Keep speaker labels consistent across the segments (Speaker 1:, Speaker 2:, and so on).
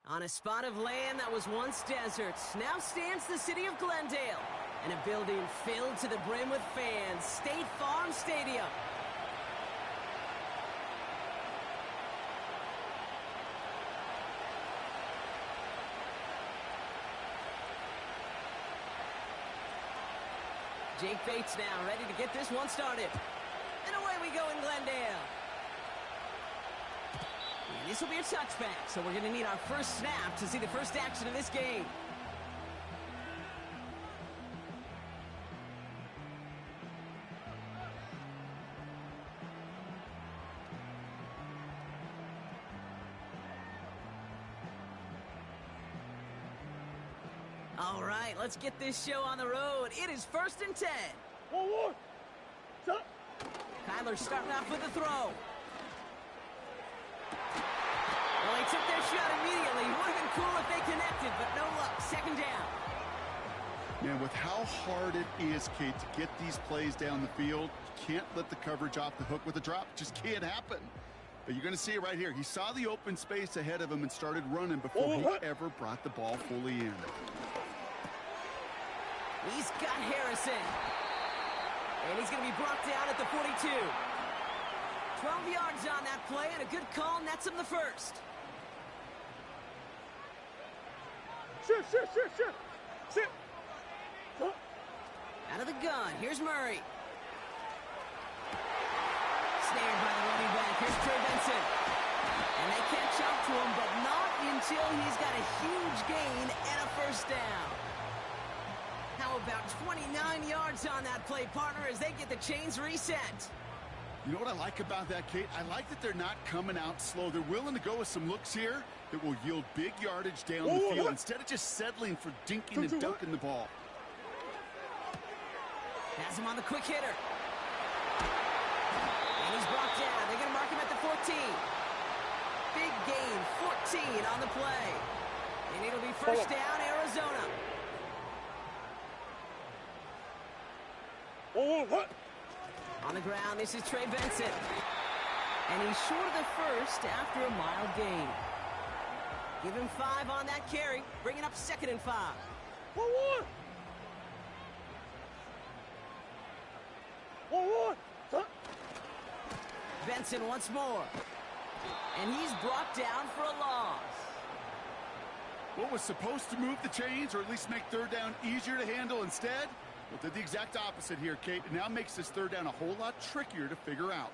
Speaker 1: On a spot of land that was once desert, now stands the city of Glendale, and a building filled to the brim with fans, State Farm Stadium. Jake Bates now ready to get this one started. And away we go in Glendale. And this will be a touchback, so we're going to need our first snap to see the first action of this game. All right, let's get this show on the road. It is 1st and 10. Kyler starting off with a throw. Well, he took their shot immediately. It would have been cool if they connected, but no luck. 2nd down.
Speaker 2: Man, with how hard it is, Kate, to get these plays down the field, you can't let the coverage off the hook with a drop. It just can't happen. But you're going to see it right here. He saw the open space ahead of him and started running before he ever brought the ball fully in.
Speaker 1: He's got Harrison. And he's going to be brought down at the 42. 12 yards on that play, and a good call nets him the first.
Speaker 3: Sit.
Speaker 1: Out of the gun, here's Murray. Snared by the running back, here's Trey Benson. And they catch up to him, but not until he's got a huge gain and a first down. How about 29 yards on that play, partner, as they get the chains reset?
Speaker 2: You know what I like about that, Kate? I like that they're not coming out slow. They're willing to go with some looks here that will yield big yardage down the field instead of just settling for dinking and dunking the ball.
Speaker 1: Has him on the quick hitter. And he's brought down. They're going to mark him at the 14. Big gain, 14 on the play. And it'll be first down, Arizona. On the ground, this is Trey Benson. And he's short of the first after a mild gain. Give him 5 on that carry, bringing up 2nd and 5. Benson once more. And he's brought down for a loss.
Speaker 2: What was supposed to move the chains, or at least make 3rd down easier to handle instead? Well, did the exact opposite here, Kate. It now makes this 3rd down a whole lot trickier to figure out.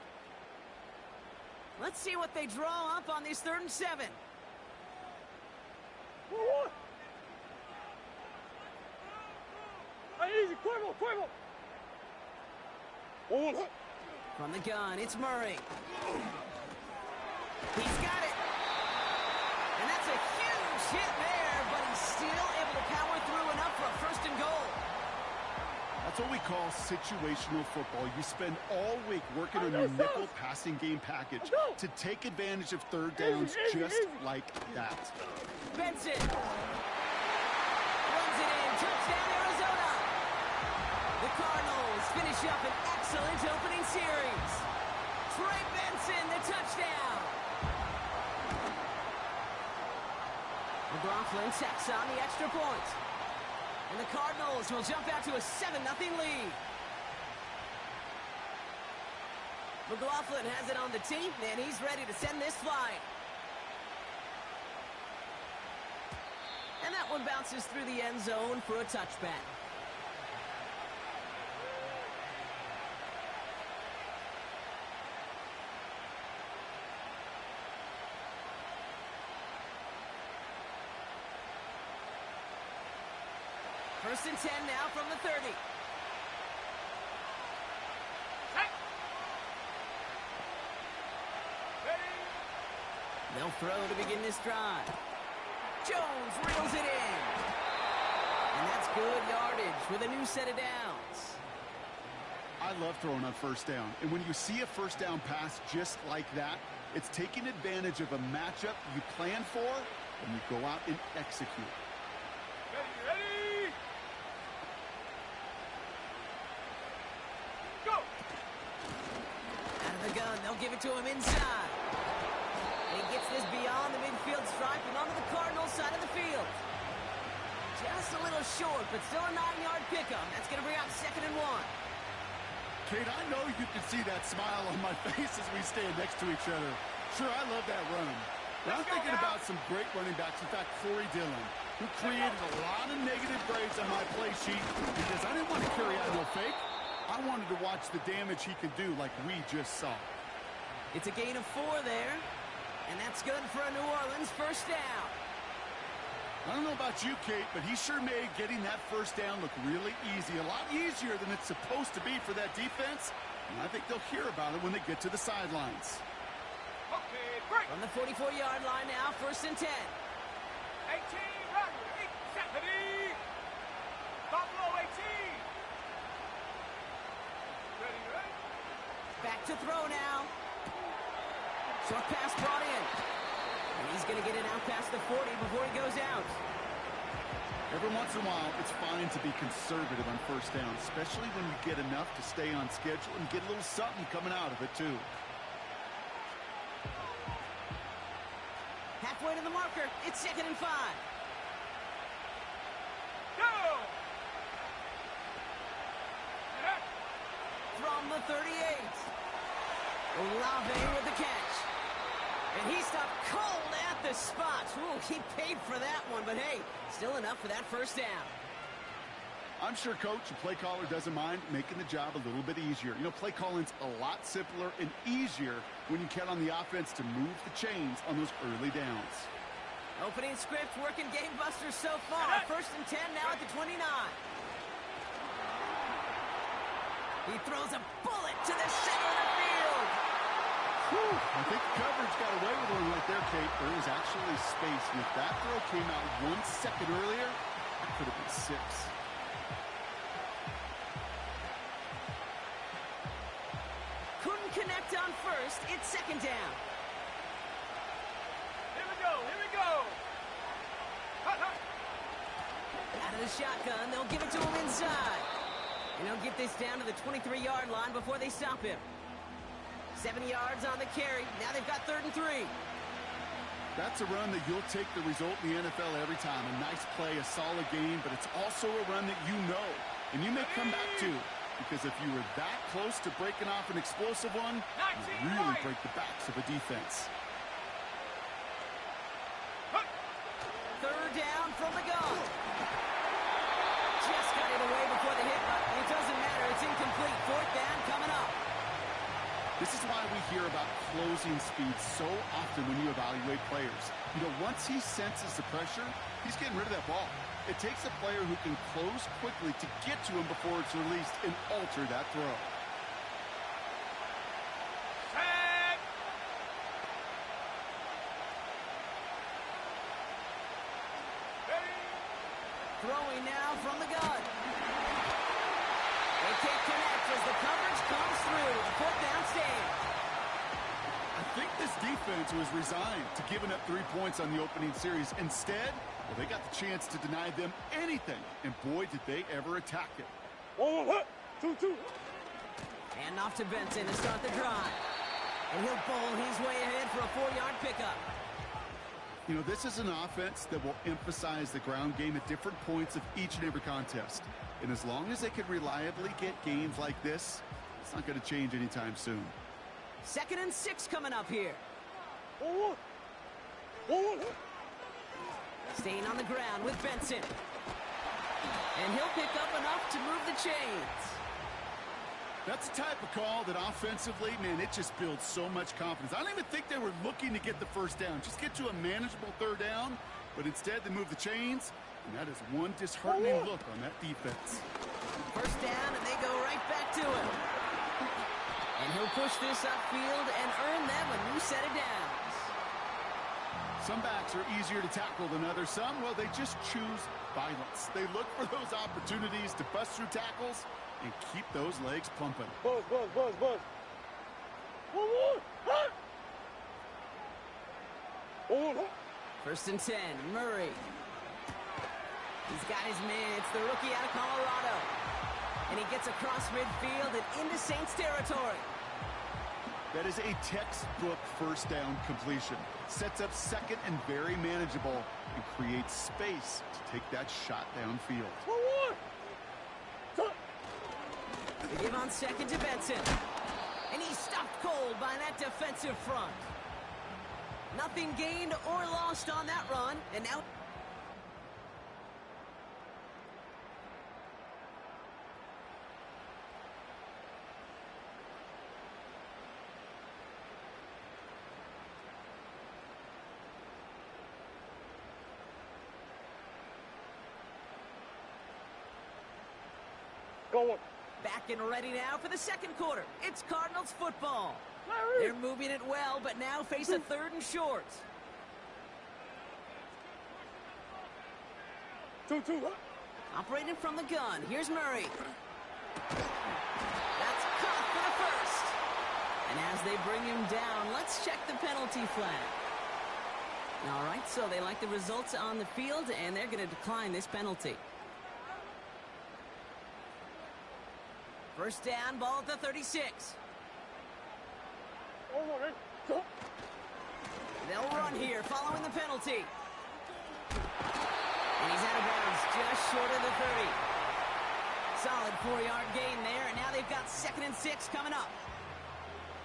Speaker 1: Let's see what they draw up on this 3rd and 7.
Speaker 3: Easy, Cuervo.
Speaker 1: From the gun, it's Murray. He's got it. And that's a huge hit there, but he's still able to power through enough for a 1st and goal.
Speaker 2: That's what we call situational football. You spend all week working on your nickel passing game package to take advantage of 3rd downs just like that.
Speaker 1: Benson runs it in. Touchdown, Arizona. The Cardinals finish up an excellent opening series. Trey Benson, the touchdown. McLaughlin tacks on the extra point. And the Cardinals will jump out to a 7-0 lead. McLaughlin has it on the tee, and he's ready to send this flying. And that one bounces through the end zone for a touchback. First and 10 now from the 30. They'll throw to begin this drive. Jones reels it in. And that's good yardage with a new set of downs.
Speaker 2: I love throwing on 1st down. And when you see a 1st down pass just like that, it's taking advantage of a matchup you plan for, and you go out and execute.
Speaker 3: Ready! Go!
Speaker 1: Out of the gun, they'll give it to him inside. And he gets this beyond the midfield stripe and onto the Cardinals Just a little short, but still a 9-yard pickup. That's going to bring up 2nd and 1.
Speaker 2: Kate, I know you can see that smile on my face as we stand next to each other. Sure, I love that run. But I'm thinking about some great running backs. In fact, Corey Dillon, who created a lot of negative grades on my play sheet because I didn't want to carry out no fake. I wanted to watch the damage he could do like we just saw.
Speaker 1: It's a gain of 4 there, and that's good for a New Orleans first down.
Speaker 2: I don't know about you, Kate, but he sure made getting that first down look really easy. A lot easier than it's supposed to be for that defense. And I think they'll hear about it when they get to the sidelines.
Speaker 3: Okay, break.
Speaker 1: From the 44-yard line now, 1st and 10.
Speaker 3: 18, right. 70. Buffalo 18. Ready?
Speaker 1: Back to throw now. Short pass brought in. And he's going to get it out past the 40 before he goes out.
Speaker 2: Every once in a while, it's fine to be conservative on first down, especially when you get enough to stay on schedule and get a little something coming out of it, too.
Speaker 1: Halfway to the marker. It's 2nd and 5.
Speaker 3: Go!
Speaker 1: From the 38. Olave with the catch. And he stopped cold at the spot. Ooh, he paid for that one, but hey, still enough for that first down.
Speaker 2: I'm sure coach and play caller doesn't mind making the job a little bit easier. You know, play calling's a lot simpler and easier when you count on the offense to move the chains on those early downs.
Speaker 1: Opening script working game busters so far. 1st and 10 now at the 29. He throws a bullet to the center of the field.
Speaker 2: Whew, I think the coverage got away with one right there, Kate. There was actually space. And if that throw came out 1 second earlier, that could have been 6.
Speaker 1: Couldn't connect on 1st. It's 2nd down.
Speaker 3: Here we go.
Speaker 1: Out of the shotgun, they'll give it to him inside. And he'll get this down to the 23-yard line before they stop him. 7 yards on the carry. Now they've got 3rd and 3.
Speaker 2: That's a run that you'll take the result in the NFL every time. A nice play, a solid game, but it's also a run that you know. And you may come back to, because if you were that close to breaking off an explosive one, you really break the backs of a defense.
Speaker 1: 3rd down from the gun. Just got it away before the hit, but it doesn't matter. It's incomplete. 4th down coming up.
Speaker 2: This is why we hear about closing speed so often when you evaluate players. You know, once he senses the pressure, he's getting rid of that ball. It takes a player who can close quickly to get to him before it's released and alter that throw.
Speaker 3: Tag! Ready?
Speaker 1: Throwing now from the gun. They can't connect as the coverage comes through. The 4th down stand.
Speaker 2: I think this defense was resigned to giving up 3 points on the opening series. Instead, well, they got the chance to deny them anything, and boy, did they ever attack it.
Speaker 3: 1, 2.
Speaker 1: And off to Benson to start the drive. And he'll bowl his way ahead for a 4-yard pickup.
Speaker 2: You know, this is an offense that will emphasize the ground game at different points of each and every contest. And as long as they can reliably get gains like this, it's not going to change anytime soon.
Speaker 1: 2nd and 6 coming up here.
Speaker 3: 1.
Speaker 1: Staying on the ground with Benson. And he'll pick up enough to move the chains.
Speaker 2: That's the type of call that offensively, man, it just builds so much confidence. I don't even think they were looking to get the first down. Just get to a manageable 3rd down, but instead they move the chains, and that is one disheartening look on that defense.
Speaker 1: 1st down, and they go right back to him. And he'll push this upfield and earn them a new set of downs.
Speaker 2: Some backs are easier to tackle than others. Some, well, they just choose violence. They look for those opportunities to bust through tackles and keep those legs pumping.
Speaker 3: Buzz. 1.
Speaker 1: 1st and 10, Murray. He's got his man. It's the rookie out of Colorado. And he gets across midfield and into Saints territory.
Speaker 2: That is a textbook first down completion. Sets up second and very manageable and creates space to take that shot downfield.
Speaker 1: They give on second to Benson. And he's stopped cold by that defensive front. Nothing gained or lost on that run. And now...
Speaker 3: Going.
Speaker 1: Back and ready now for the second quarter. It's Cardinals football.
Speaker 3: Larry.
Speaker 1: They're moving it well, but now face a third and short.
Speaker 3: 2-2.
Speaker 1: Operating from the gun. Here's Murray. That's caught for the first. And as they bring him down, let's check the penalty flag. All right, so they like the results on the field, and they're going to decline this penalty. First down, ball at the 36. They'll run here following the penalty. And he's out of bounds just short of the 30. Solid 4-yard gain there, and now they've got 2nd and 6 coming up.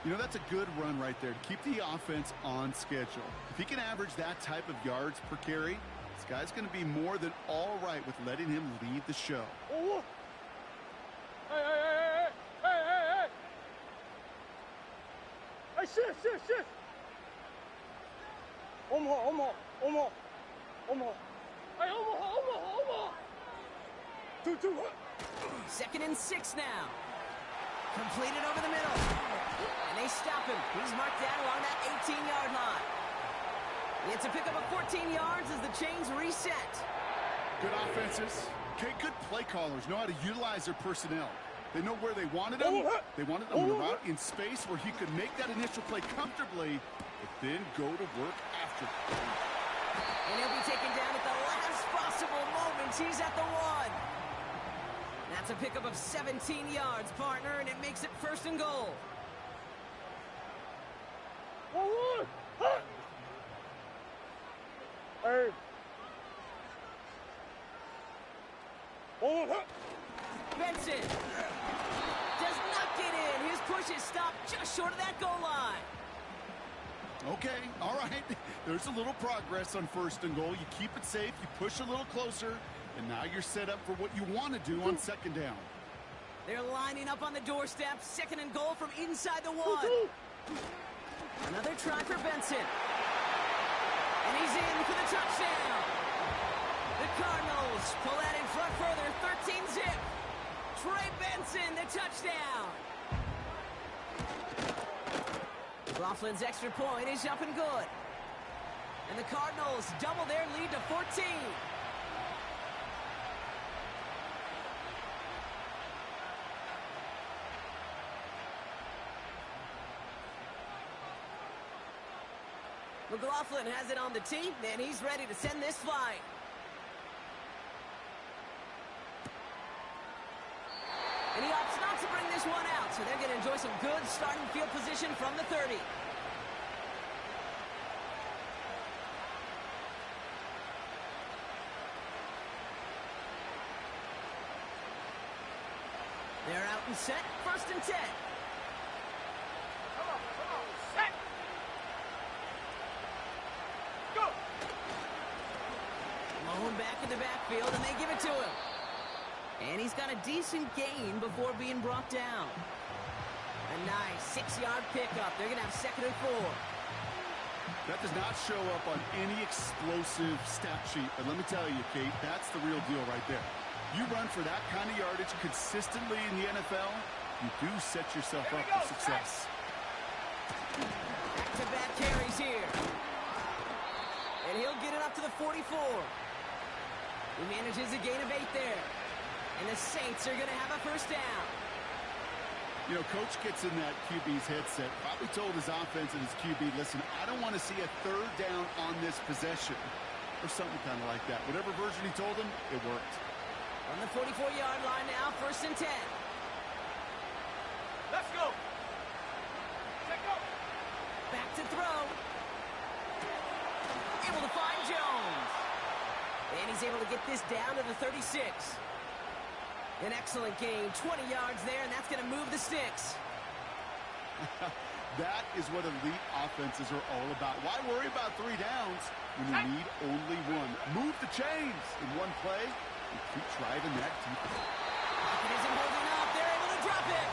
Speaker 2: You know, that's a good run right there to keep the offense on schedule. If he can average that type of yards per carry, this guy's going to be more than all right with letting him lead the show.
Speaker 3: Oh, hey. Hey, shit. Omaha. Hey, Omaha. 2-2.
Speaker 1: 2nd and 6 now. Completed over the middle. And they stop him. He's marked down along that 18-yard line. It's a pickup of 14 yards as the chains reset.
Speaker 2: Good offenses. Okay, good play callers know how to utilize their personnel. They know where they wanted him. They wanted him out in space where he could make that initial play comfortably, but then go to work after.
Speaker 1: And he'll be taken down at the last possible moment. He's at the 1. That's a pickup of 17 yards, partner, and it makes it 1st and goal.
Speaker 3: Hey.
Speaker 1: Benson does not get in. His push is stopped just short of that goal line.
Speaker 2: Okay, all right. There's a little progress on 1st and goal. You keep it safe, you push a little closer, and now you're set up for what you want to do on 2nd down.
Speaker 1: They're lining up on the doorstep. 2nd and goal from inside the 1. Another try for Benson. And he's in for the touchdown. The Cardinals pull that in front further. 13-zip. Trey Benson, the touchdown. Laughlin's extra point is up and good. And the Cardinals double their lead to 14. McLaughlin has it on the tee, and he's ready to send this flying. And he opts not to bring this one out, so they're going to enjoy some good starting field position from the 30. They're out and set, 1st and 10.
Speaker 3: Set. Go.
Speaker 1: Malone back in the backfield, and they give it to him. And he's got a decent gain before being brought down. A nice 6-yard pickup. They're going to have 2nd and 4.
Speaker 2: That does not show up on any explosive stat sheet, but let me tell you, Kate, that's the real deal right there. You run for that kind of yardage consistently in the NFL, you do set yourself up for success.
Speaker 1: Back-to-back carries here. And he'll get it up to the 44. He manages a gain of 8 there. And the Saints are going to have a 1st down.
Speaker 2: You know, Coach gets in that QB's headset, probably told his offense and his QB, listen, I don't want to see a 3rd down on this possession. Or something kind of like that. Whatever version he told him, it worked.
Speaker 1: On the 44-yard line now, 1st and 10.
Speaker 3: Let's go. Check go.
Speaker 1: And he's able to get this down to the 36. An excellent gain, 20 yards there, and that's going to move the sticks.
Speaker 2: That is what elite offenses are all about. Why worry about 3 downs when you need only 1? Move the chains in one play and keep driving that defense.
Speaker 1: Pocket isn't holding up. They're able to drop it.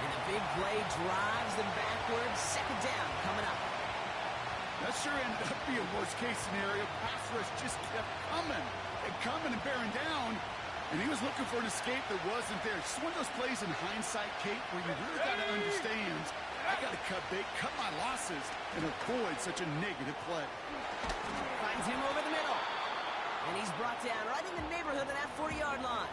Speaker 1: And the big play drives them backwards. Second down coming up.
Speaker 2: That sure ended up being worst-case scenario. Pass rush just kept coming and bearing down. And he was looking for an escape that wasn't there. Just one of those plays in hindsight, Kate, where you really got to understand, I got to cut bait, cut my losses, and avoid such a negative play.
Speaker 1: Finds him over the middle. And he's brought down right in the neighborhood of that 40-yard line.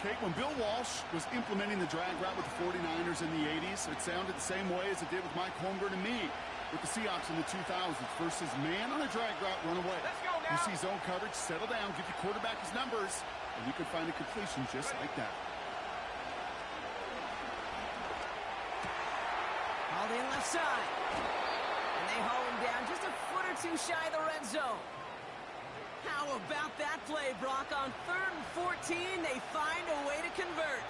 Speaker 2: Kate, when Bill Walsh was implementing the drag route with the 49ers in the 80s, it sounded the same way as it did with Mike Holmgren and me with the Seahawks in the 2000s versus man on a drag route, run away.
Speaker 3: Let's go now.
Speaker 2: You see zone coverage, settle down, give your quarterback his numbers, and you can find a completion just like that.
Speaker 1: Hauled in left side. And they haul him down just a foot or two shy of the red zone. How about that play, Brock? On 3rd and 14, they find a way to convert.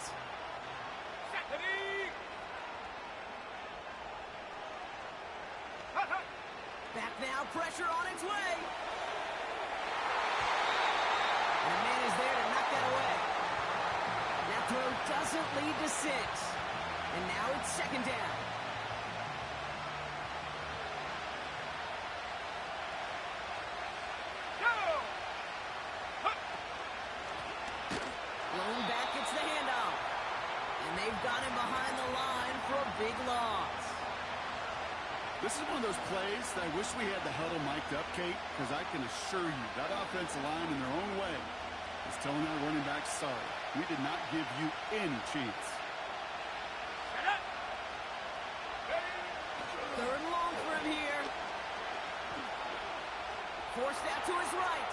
Speaker 3: Stephanie!
Speaker 1: Back now, pressure on its way. And the man is there to knock that away. That throw doesn't lead to 6. And now it's second down. Blown back, it's the handoff. And they've got him behind the line for a big loss.
Speaker 2: This is one of those plays that I wish we had the huddle mic'd up, Kate, because I can assure you that offensive line in their own way is telling our running back, sorry, we did not give you any chance.
Speaker 1: Third and long for him here. Forced out to his right.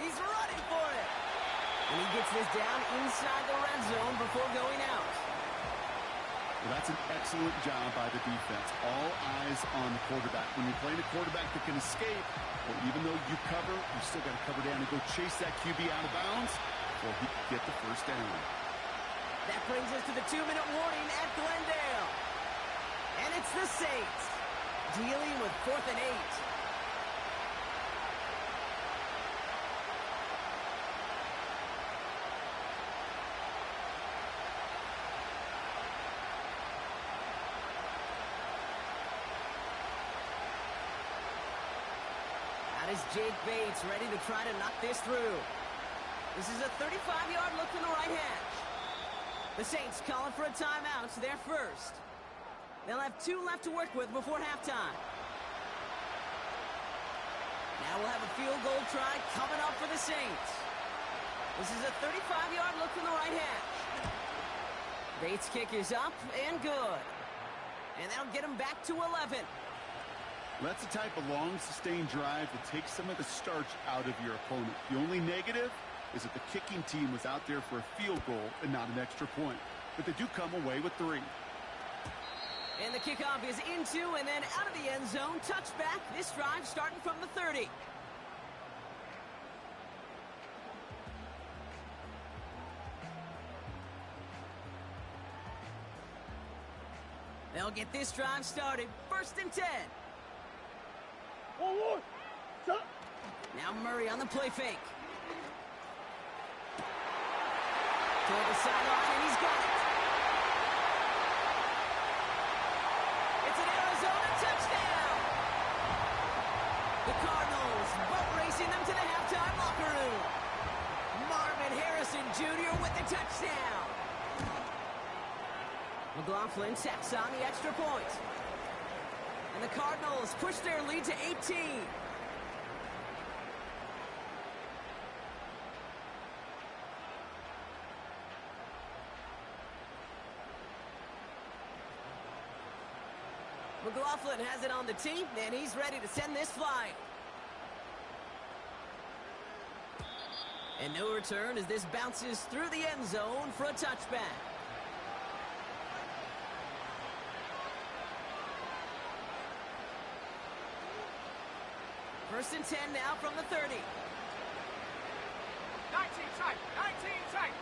Speaker 1: He's running for it. And he gets this down inside the red zone before going out.
Speaker 2: Well, that's an excellent job by the defense. All eyes on the quarterback. When you're playing a quarterback that can escape, well, even though you cover, you still got to cover down and go chase that QB out of bounds before he can get the first down.
Speaker 1: That brings us to the 2-minute warning at Glendale. And it's the Saints dealing with 4th and 8. Is Jake Bates ready to try to knock this through. This is a 35-yard look from the right hash. The Saints calling for a timeout, so they're first. They'll have 2 left to work with before halftime. Now we'll have a field goal try coming up for the Saints. This is a 35-yard look from the right hash. Bates' kick is up and good. And that'll get him back to 11.
Speaker 2: That's the type of long, sustained drive that takes some of the starch out of your opponent. The only negative is that the kicking team was out there for a field goal and not an extra point. But they do come away with 3.
Speaker 1: And the kickoff is into and then out of the end zone. Touchback. This drive starting from the 30. They'll get this drive started. 1st and 10. Now Murray on the play fake. Toward the sideline, and he's got it. It's an Arizona touchdown. The Cardinals boat racing them to the halftime locker room. Marvin Harrison Jr. with the touchdown. McLaughlin tacks on the extra point. And the Cardinals push their lead to 18. McLaughlin has it on the tee, and he's ready to send this flying. And no return as this bounces through the end zone for a touchback. First and 10 now from the 30.
Speaker 3: 19 tight. 19 tight.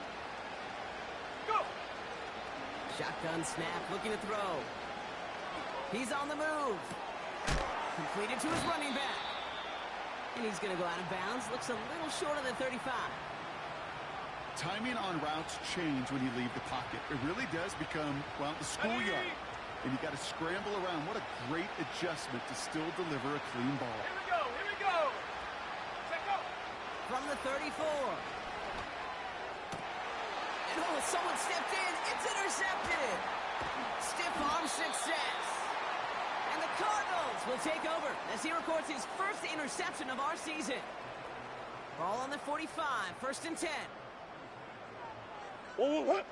Speaker 3: Go.
Speaker 1: Shotgun snap, looking to throw. He's on the move. Completed to his running back. And he's going to go out of bounds. Looks a little short of the 35.
Speaker 2: Timing on routes change when you leave the pocket. It really does become, well, the schoolyard. And you got to scramble around. What a great adjustment to still deliver a clean ball.
Speaker 3: Here we go. Here we go. Set go.
Speaker 1: From the 34. And oh, someone stepped in. It's intercepted. Stiff arm success. And the Cardinals will take over as he records his first interception of our season. Ball on the 45. First and 10.
Speaker 3: Oh,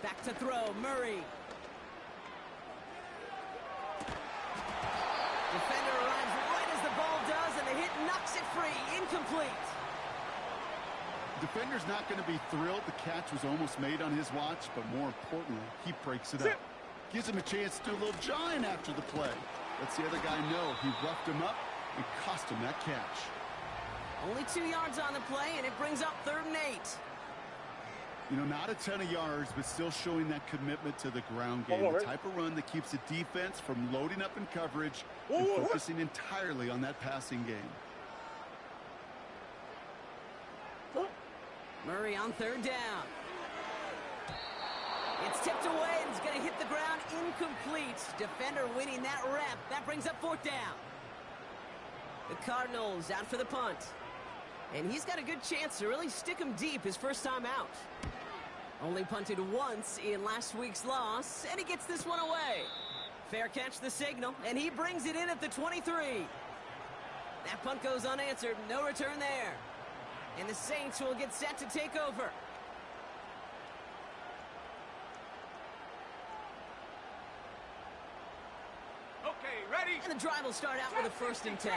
Speaker 1: Back to throw. Murray. Defender arrives right as the ball does, and the hit knocks it free. Incomplete.
Speaker 2: Defender's not going to be thrilled the catch was almost made on his watch, but more importantly, he breaks it up. Gives him a chance to do a little jawing after the play. Lets the other guy know he roughed him up and cost him that catch.
Speaker 1: Only 2 yards on the play, and it brings up 3rd and 8.
Speaker 2: You know, not a ton of yards, but still showing that commitment to the ground game. The type of run that keeps the defense from loading up in coverage and focusing entirely on that passing game.
Speaker 1: Murray on 3rd down. It's tipped away, and it's going to hit the ground incomplete. Defender winning that rep. That brings up 4th down. The Cardinals out for the punt. And he's got a good chance to really stick him deep his first time out. Only punted once in last week's loss, and he gets this one away. Fair catch the signal, and he brings it in at the 23. That punt goes unanswered. No return there. And the Saints will get set to take over.
Speaker 3: okay, ready.
Speaker 1: And the drive will start out with a first and 10.
Speaker 3: 60.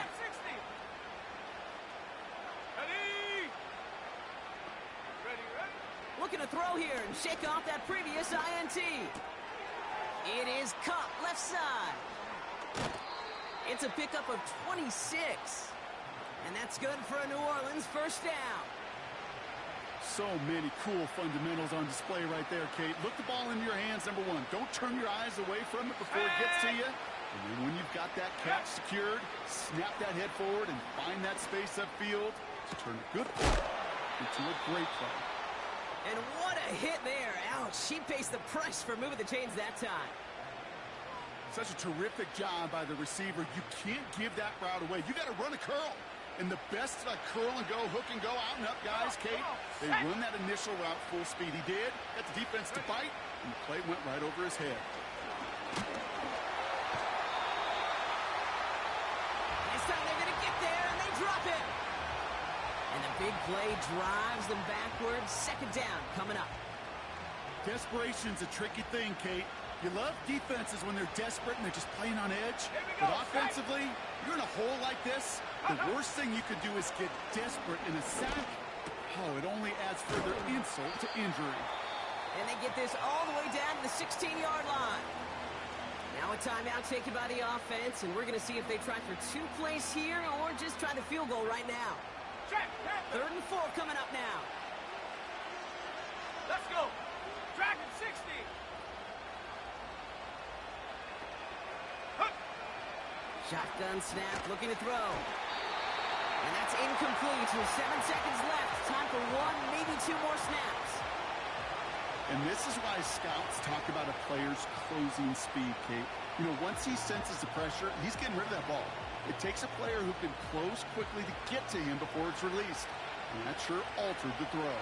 Speaker 3: Ready. Ready, ready.
Speaker 1: Looking to throw here and shake off that previous INT. It is caught left side. It's a pickup of 26. And that's good for a New Orleans first down.
Speaker 2: So many cool fundamentals on display right there, Kate. Look the ball into your hands, number one. Don't turn your eyes away from it before it gets to you. And then when you've got that catch secured, snap that head forward and find that space upfield to turn a good play into a great play.
Speaker 1: And what a hit there. Ouch, she pays the price for moving the chains that time.
Speaker 2: Such a terrific job by the receiver. You can't give that route away. You got to run a curl. And the best curl and go, hook and go, out and up guys, Kate. They run that initial route full speed. He did. Got the defense to bite, and the play went right over his head.
Speaker 1: This time they're going to get there, and they drop it. And the big play drives them backwards. Second down coming up.
Speaker 2: Desperation's a tricky thing, Kate. You love defenses when they're desperate and they're just playing on edge. But offensively, you're in a hole like this, the worst thing you could do is get desperate in a sack. Oh, it only adds further insult to injury.
Speaker 1: And they get this all the way down to the 16-yard line. Now a timeout taken by the offense, and we're going to see if they try for 2 plays here or just try the field goal right now. 3rd and 4 coming up now.
Speaker 3: Let's go. Dragon 60.
Speaker 1: Shotgun snap, looking to throw. And that's incomplete with 7 seconds left. Time for 1, maybe 2 more snaps.
Speaker 2: And this is why scouts talk about a player's closing speed, Kate. You know, once he senses the pressure, he's getting rid of that ball. It takes a player who can close quickly to get to him before it's released. And that sure altered the throw.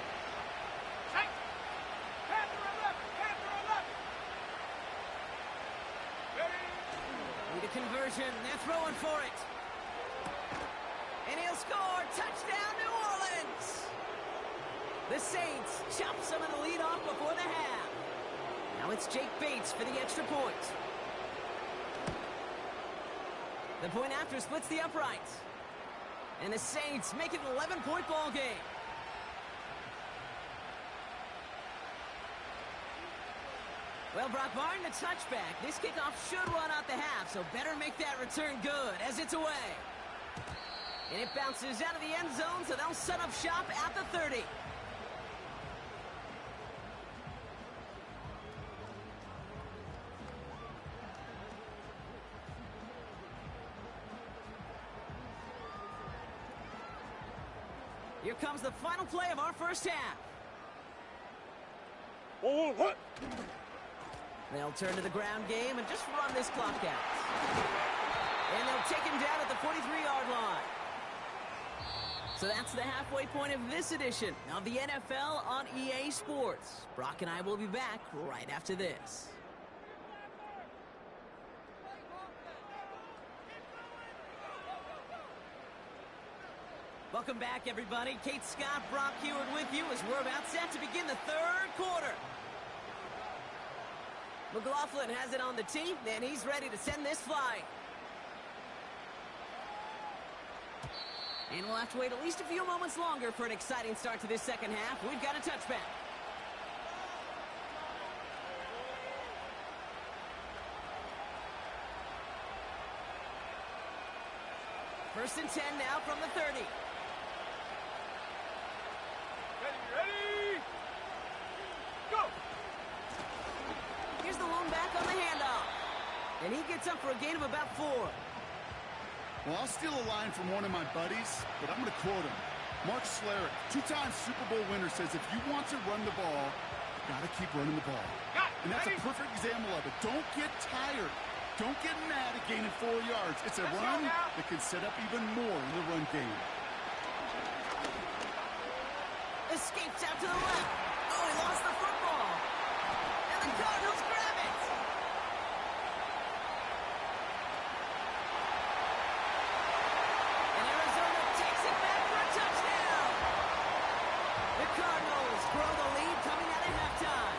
Speaker 1: Need a conversion. They're throwing for it. And he'll score. Touchdown, New Orleans. The Saints chop some of the lead off before the half. Now it's Jake Bates for the extra point. The point after splits the uprights. And the Saints make it an 11-point ball game. Well, Brock, barring the touchback, this kickoff should run out the half, so better make that return good as it's away. And it bounces out of the end zone, so they'll set up shop at the 30. Here comes the final play of our first half. They'll turn to the ground game and just run this clock out. And they'll take him down at the 43-yard line. So that's the halfway point of this edition of the NFL on EA Sports. Brock and I will be back right after this. Welcome back, everybody. Kate Scott, Brock Huard with you as we're about set to begin the third quarter. McLaughlin has it on the tee, and he's ready to send this flying. And we'll have to wait at least a few moments longer for an exciting start to this second half. We've got a touchback. First and 10 now from the 30.
Speaker 3: Ready, go!
Speaker 1: Here's the lone back on the handoff. And he gets up for a gain of about 4.
Speaker 2: Well, I'll steal a line from one of my buddies, but I'm going to quote him. Mark Schlereth, two-time Super Bowl winner, says if you want to run the ball, you got to keep running the ball. And that's a perfect example of it. Don't get tired. Don't get mad at gaining 4 yards. It's a run that can set up even more in the run game.
Speaker 1: Escapes out to the left. Oh, he lost the football. And the Cardinals grab it. And Arizona takes it back for a touchdown. The Cardinals grow the lead coming out of halftime.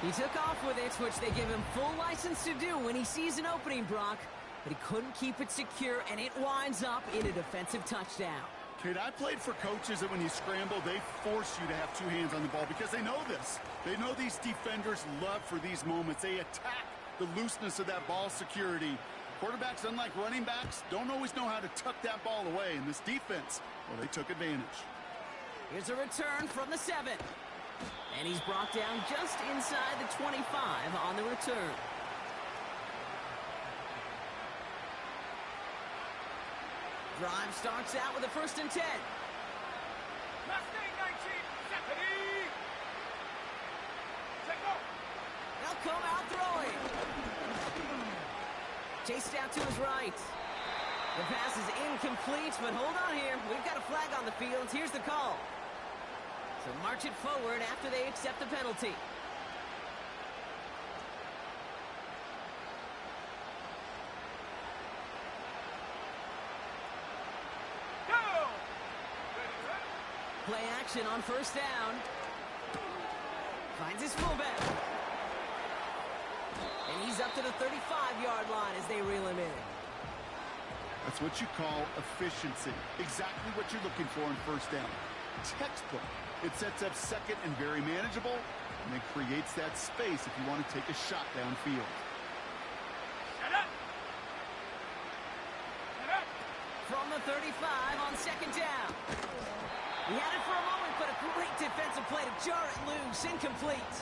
Speaker 1: He took off with it, which they give him full license to do when he sees an opening, Brock. But he couldn't keep it secure, and it winds up in a defensive touchdown.
Speaker 2: Kate, I played for coaches that when you scramble, they force you to have 2 hands on the ball because they know this. They know these defenders love for these moments. They attack the looseness of that ball security. Quarterbacks, unlike running backs, don't always know how to tuck that ball away. And this defense, well, they took advantage.
Speaker 1: Here's a return from the 7. And he's brought down just inside the 25 on the return. Drive starts out with a first and 10.
Speaker 3: Mustang 19, ready, set, go!
Speaker 1: They'll come out throwing. Chased out to his right. The pass is incomplete, but hold on here. We've got a flag on the field. Here's the call. So march it forward after they accept the penalty. Play action on first down. Finds his fullback. And he's up to the 35-yard line as they reel him in.
Speaker 2: That's what you call efficiency. Exactly what you're looking for in first down. Textbook. It sets up second and very manageable, and it creates that space if you want to take a shot downfield.
Speaker 3: Set up! Set up!
Speaker 1: From the 35 on second down. He had it for a moment, but a great defensive play to jar it loose. Incomplete.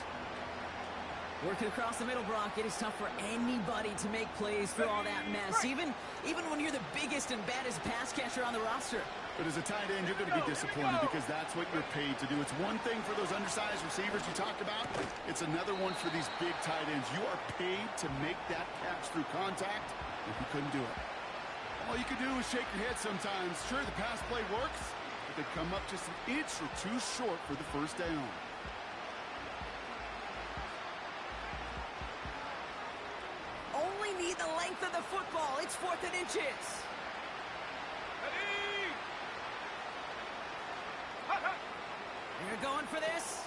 Speaker 1: Working across the middle, Brock, it is tough for anybody to make plays through all that mess, even when you're the biggest and baddest pass catcher on the roster.
Speaker 2: But as a tight end, you're going to be disappointed because that's what you're paid to do. It's one thing for those undersized receivers you talked about. It's another one for these big tight ends. You are paid to make that catch through contact. If you couldn't do it, all you can do is shake your head sometimes. Sure, the pass play works, but they come up just an inch or two short for the first down.
Speaker 1: Only need the length of the football. It's 4th and inches.
Speaker 3: Ready!
Speaker 1: They're going for this.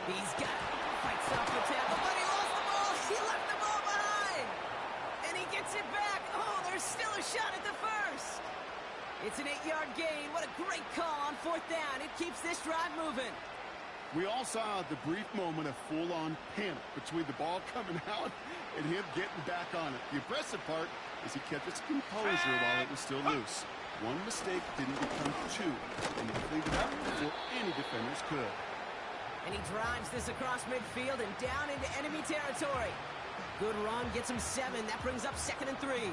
Speaker 1: He's got it. Fights off the tackle, but he lost the ball. He left the ball behind. And he gets it back. Oh, there's still a shot at the first. It's an 8-yard gain. What a great call on 4th down. It keeps this drive moving.
Speaker 2: We all saw the brief moment of full-on panic between the ball coming out and him getting back on it. The impressive part, as he kept his composure while it was still loose. One mistake didn't become two, and he cleaned it up before any defenders could.
Speaker 1: And he drives this across midfield and down into enemy territory. Good run, gets him 7. That brings up 2nd and 3.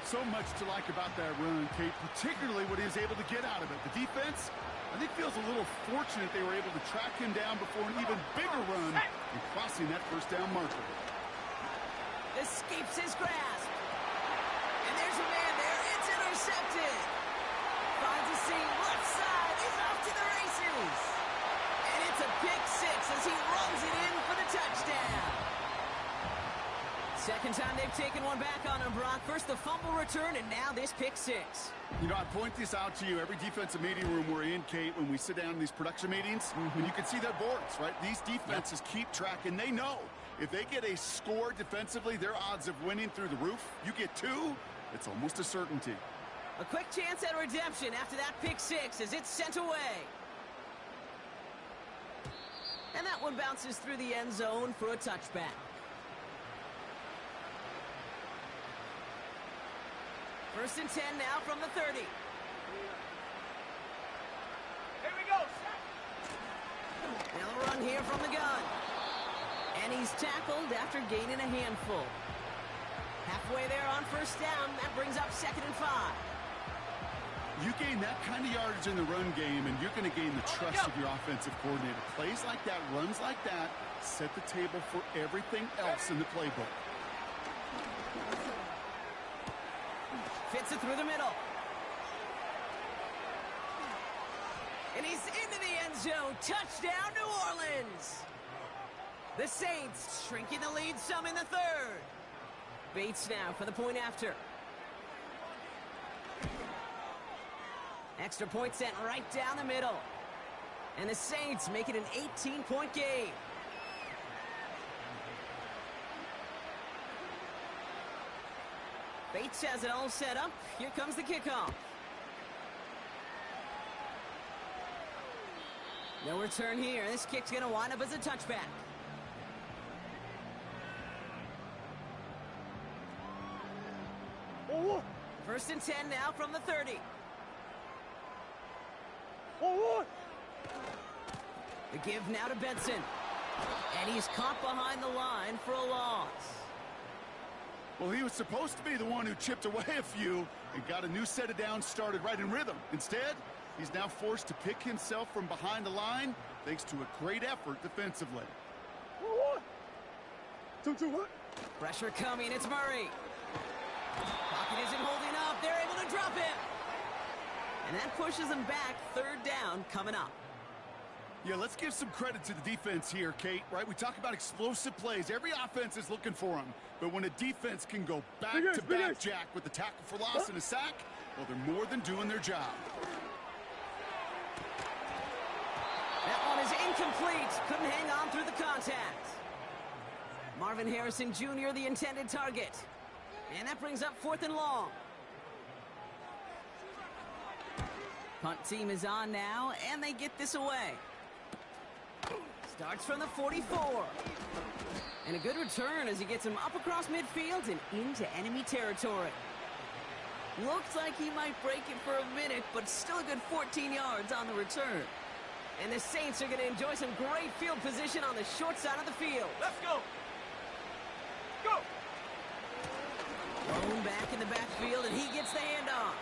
Speaker 2: So much to like about that run, Kate, particularly what he was able to get out of it. The defense, I think, feels a little fortunate they were able to track him down before an even bigger run and crossing that first down marker.
Speaker 1: Escapes his grasp. And there's a man there. It's intercepted. Finds a seam left side. He's off to the races. And it's a pick 6 as he runs it in for the touchdown. Second time they've taken one back on him, Brock. First the fumble return, and now this pick 6.
Speaker 2: You know, I point this out to you every defensive meeting room we're in, Kate, when we sit down in these production meetings, and you can see their boards, right? These defenses keep track, and they know if they get a score defensively, their odds of winning through the roof. You get 2, it's almost a certainty.
Speaker 1: A quick chance at redemption after that pick 6 as it's sent away. And that one bounces through the end zone for a touchback. First and 10 now from the 30.
Speaker 3: Here we go.
Speaker 1: Now the run here from the gun. And he's tackled after gaining a handful. Halfway there on first down. That brings up 2nd and 5.
Speaker 2: You gain that kind of yardage in the run game, and you're going to gain the trust of your offensive coordinator. Plays like that, runs like that, set the table for everything else in the playbook.
Speaker 1: Fits it through the middle. And he's into the end zone. Touchdown, New Orleans. The Saints shrinking the lead some in the 3rd. Bates now for the point after. Extra point sent right down the middle. And the Saints make it an 18-point game. Bates has it all set up. Here comes the kickoff. No return here. This kick's going to wind up as a touchback. First and 10 now from the 30. The give now to Benson. And he's caught behind the line for a loss.
Speaker 2: Well, he was supposed to be the one who chipped away a few and got a new set of downs started right in rhythm. Instead, he's now forced to pick himself from behind the line thanks to a great effort defensively.
Speaker 1: Pressure coming. It's Murray. Pocket isn't holding up. They're able to drop him. And that pushes them back. 3rd down coming up.
Speaker 2: Yeah, let's give some credit to the defense here, Kate, right? We talk about explosive plays. Every offense is looking for them. But when a defense can go back-to-back, Jack, with a tackle for loss and a sack, well, they're more than doing their job.
Speaker 1: That one is incomplete. Couldn't hang on through the contact. Marvin Harrison Jr., the intended target. And that brings up 4th and long. Punt team is on now, and they get this away. Starts from the 44. And a good return as he gets him up across midfield and into enemy territory. Looks like he might break it for a minute, but still a good 14 yards on the return. And the Saints are going to enjoy some great field position on the short side of the field.
Speaker 3: Let's go. Go.
Speaker 1: Thrown back in the backfield, and he gets the handoff.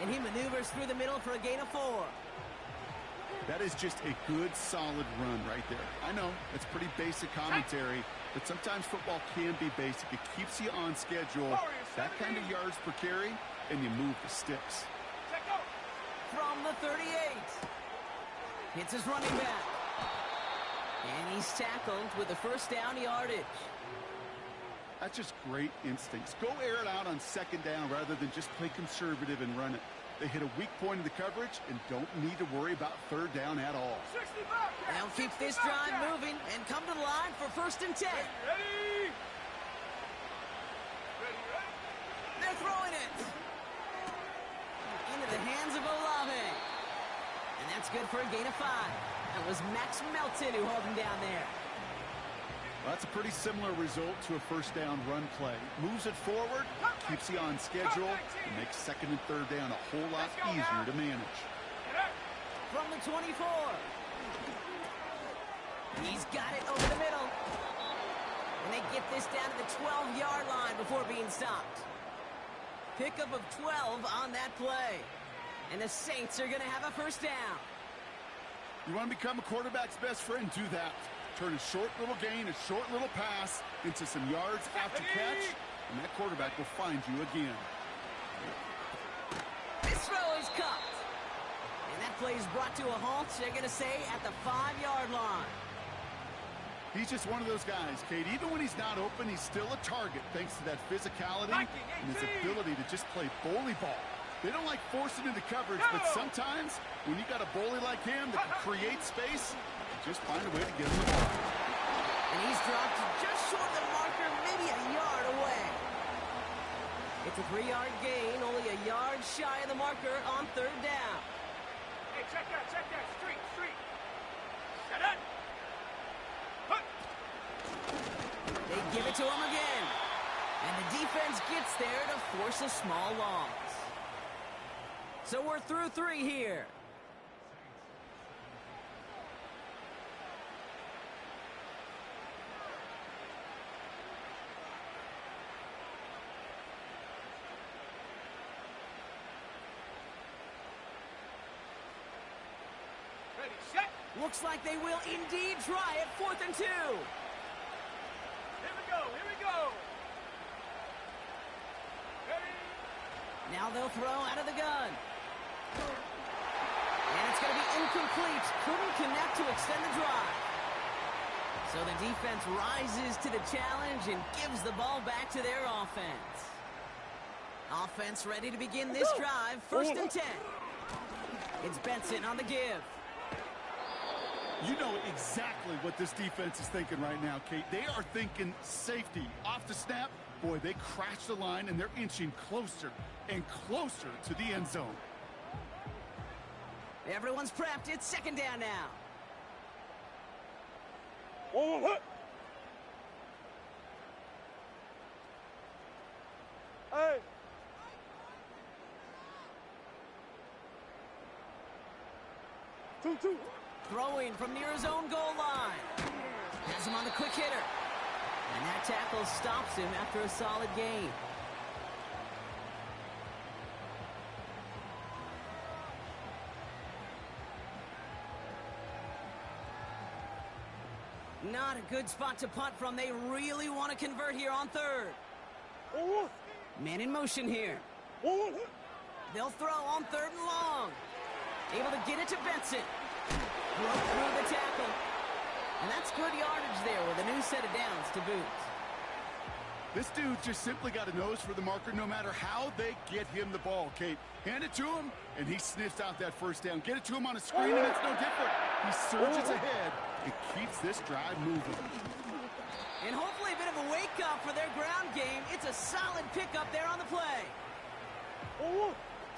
Speaker 1: And he maneuvers through the middle for a gain of 4.
Speaker 2: That is just a good, solid run right there. I know, it's pretty basic commentary, but sometimes football can be basic. It keeps you on schedule, that kind of yards per carry, and you move the sticks.
Speaker 3: Check out.
Speaker 1: From the 38. Hits his running back. And he's tackled with the first down yardage.
Speaker 2: That's just great instincts. Go air it out on 2nd down rather than just play conservative and run it. They hit a weak point in the coverage and don't need to worry about 3rd down at all.
Speaker 3: 65, Jack.
Speaker 1: They'll keep this drive moving and come to the line for 1st and 10.
Speaker 3: Ready?
Speaker 1: They're throwing it. Into the hands of Olave. And that's good for a gain of 5. That was Max Melton who held him down there.
Speaker 2: Well, that's a pretty similar result to a first down run play. Moves it forward, keeps you on schedule, and makes second and third down a whole lot easier to manage.
Speaker 1: From the 24. He's got it over the middle. And they get this down to the 12-yard line before being stopped. Pickup of 12 on that play. And the Saints are going to have a first down.
Speaker 2: You want to become a quarterback's best friend? Do that. Turn a short little gain, a short little pass into some yards after catch, and that quarterback will find you again.
Speaker 1: This throw is caught. And that play is brought to a halt, they're going to say, at the 5-yard line.
Speaker 2: He's just one of those guys, Kate. Even when he's not open, he's still a target thanks to that physicality and his ability to just play bully ball. They don't like forcing into coverage, but sometimes when you got a bully like him that can create space, just find a way to get him the ball.
Speaker 1: And he's dropped just short of the marker, maybe a yard away. It's a 3-yard gain, only a yard shy of the marker on third down.
Speaker 3: Hey, check that, street. Shut up.
Speaker 1: They give it to him again. And the defense gets there to force a small loss. So we're through 3 here.
Speaker 3: Ready, set.
Speaker 1: Looks like they will indeed try it. 4th and 2.
Speaker 3: Here we go. Ready.
Speaker 1: Now they'll throw out of the gun. And it's going to be incomplete. Couldn't connect to extend the drive. So the defense rises to the challenge and gives the ball back to their offense. Offense ready to begin this drive. 1st and 10. It's Benson on the give.
Speaker 2: You know exactly what this defense is thinking right now, Kate. They are thinking safety. Off the snap, boy, they crash the line, and they're inching closer and closer to the end zone.
Speaker 1: Everyone's prepped. It's 2nd down now.
Speaker 3: Hey. Two.
Speaker 1: Throwing from near his own goal line. Has him on the quick hitter. And that tackle stops him after a solid gain. Not a good spot to punt from. They really want to convert here on 3rd. Man in motion here. They'll throw on 3rd and long. Able to get it to Benson. Broke through the tackle. And that's good yardage there with a new set of downs to boot.
Speaker 2: This dude just simply got a nose for the marker no matter how they get him the ball, Kate. Hand it to him, and he sniffs out that first down. Get it to him on a screen, and it's no different. He surges ahead and keeps this drive moving.
Speaker 1: And hopefully a bit of a wake-up for their ground game. It's a solid pickup there on the play.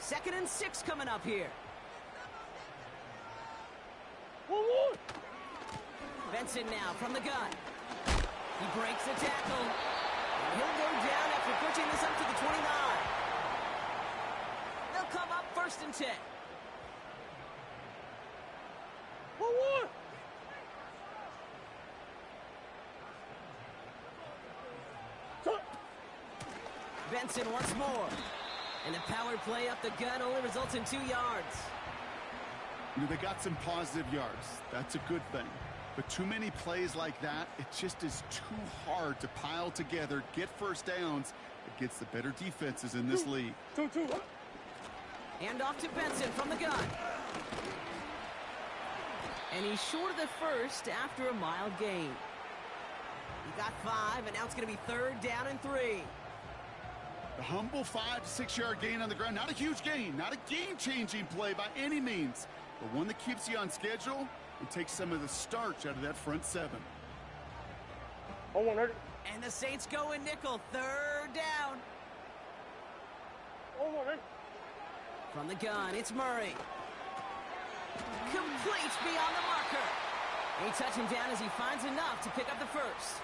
Speaker 1: 2nd and 6 coming up here. Benson now from the gun. He breaks the tackle. And he'll go down after pushing this up to the 29. They'll come up 1st and 10. Benson once more. And the power play up the gut only results in 2 yards.
Speaker 2: You know, they got some positive yards. That's a good thing. But too many plays like that, it just is too hard to pile together, get first downs against the better defenses in this league.
Speaker 1: And off to Benson from the gun. And he's short of the first after a mild gain. He got 5, and now it's going to be 3rd down and 3.
Speaker 2: The humble 5 to 6 yard gain on the ground. Not a huge gain, not a game-changing play by any means, but one that keeps you on schedule and takes some of the starch out of that front 7.
Speaker 1: And the Saints go in nickel. 3rd down. From the gun, it's Murray. Complete beyond the marker. They touch him down as he finds enough to pick up the first.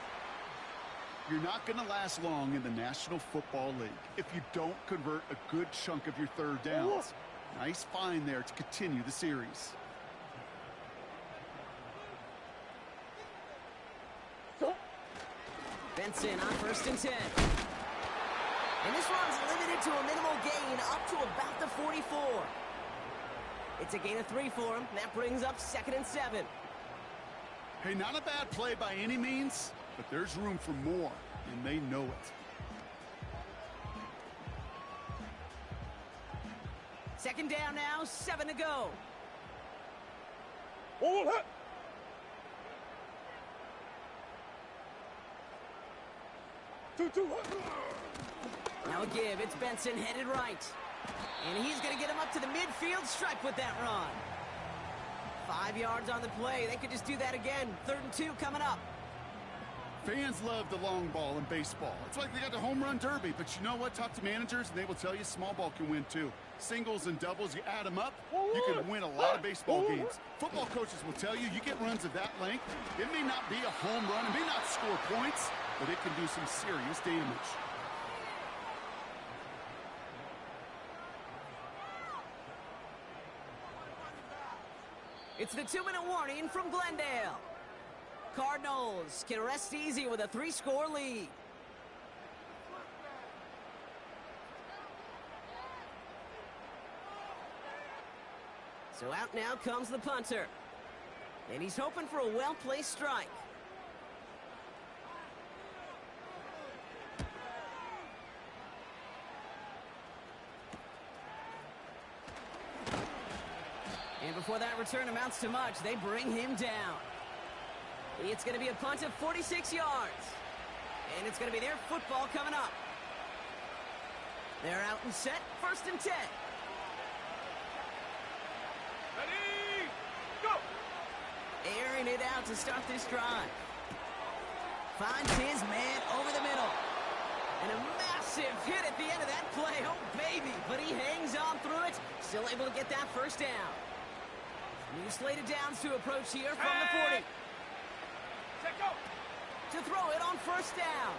Speaker 2: You're not going to last long in the National Football League if you don't convert a good chunk of your third downs. Nice find there to continue the series.
Speaker 1: Benson on 1st and 10. And this run's limited to a minimal gain up to about the 44. It's a gain of 3 for him. That brings up 2nd and 7.
Speaker 2: Hey, not a bad play by any means, but there's room for more, and they know it.
Speaker 1: 2nd down now, 7 to go. Now a give. It's Benson headed right. And he's going to get him up to the midfield stripe with that run. 5 yards on the play. They could just do that again. 3rd and 2 coming up.
Speaker 2: Fans love the long ball in baseball. It's like they got the home run derby, but you know what? Talk to managers, and they will tell you small ball can win too. Singles and doubles, you add them up, you can win a lot of baseball games. Football coaches will tell you, you get runs of that length, it may not be a home run, it may not score points, but it can do some serious damage.
Speaker 1: It's the 2-minute warning from Glendale. Cardinals can rest easy with a 3-score lead. So out now comes the punter. And he's hoping for a well-placed strike. And before that return amounts to much, they bring him down. It's going to be a punt of 46 yards. And it's going to be their football coming up. They're out and set, 1st and 10.
Speaker 3: Ready, go!
Speaker 1: Airing it out to start this drive. Finds his man over the middle. And a massive hit at the end of that play. Oh, baby. But he hangs on through it. Still able to get that 1st down. New slate of downs to approach here from the 40.
Speaker 3: Set, go!
Speaker 1: To throw it on 1st down.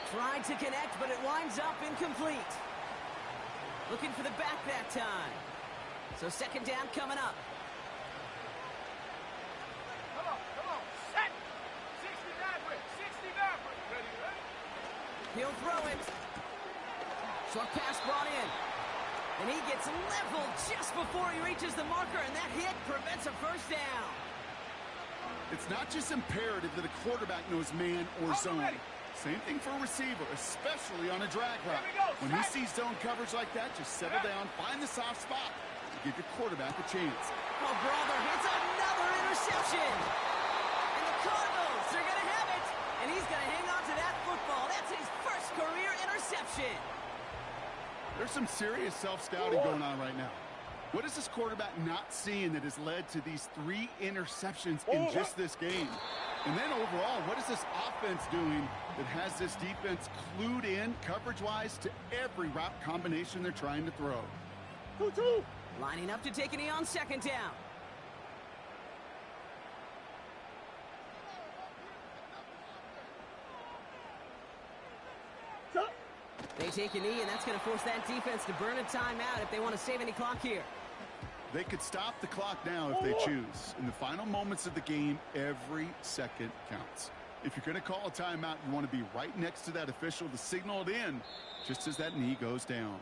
Speaker 1: Tried to connect, but it winds up incomplete. Looking for the back that time. So 2nd down coming up.
Speaker 3: Come on, set! 60 backward, 60 backward. Ready?
Speaker 1: He'll throw it. Short pass brought in. And he gets leveled just before he reaches the marker, and that hit prevents a 1st down.
Speaker 2: It's not just imperative that a quarterback knows man or zone. Same thing for a receiver, especially on a drag route. When he sees zone coverage like that, just settle down, find the soft spot to give your quarterback a chance.
Speaker 1: Oh, brother, it's another interception. And the Cardinals are going to have it. And he's going to hang on to that football. That's his 1st career interception.
Speaker 2: There's some serious self-scouting going on right now. What is this quarterback not seeing that has led to these 3 interceptions in just this game? And then overall, what is this offense doing that has this defense clued in coverage-wise to every route combination they're trying to throw?
Speaker 1: 2-2. Lining up to take a knee on 2nd down. They take a knee, and that's going to force that defense to burn a timeout if they want to save any clock here.
Speaker 2: They could stop the clock now if they choose. In the final moments of the game, every second counts. If you're going to call a timeout, you want to be right next to that official to signal it in just as that knee goes down.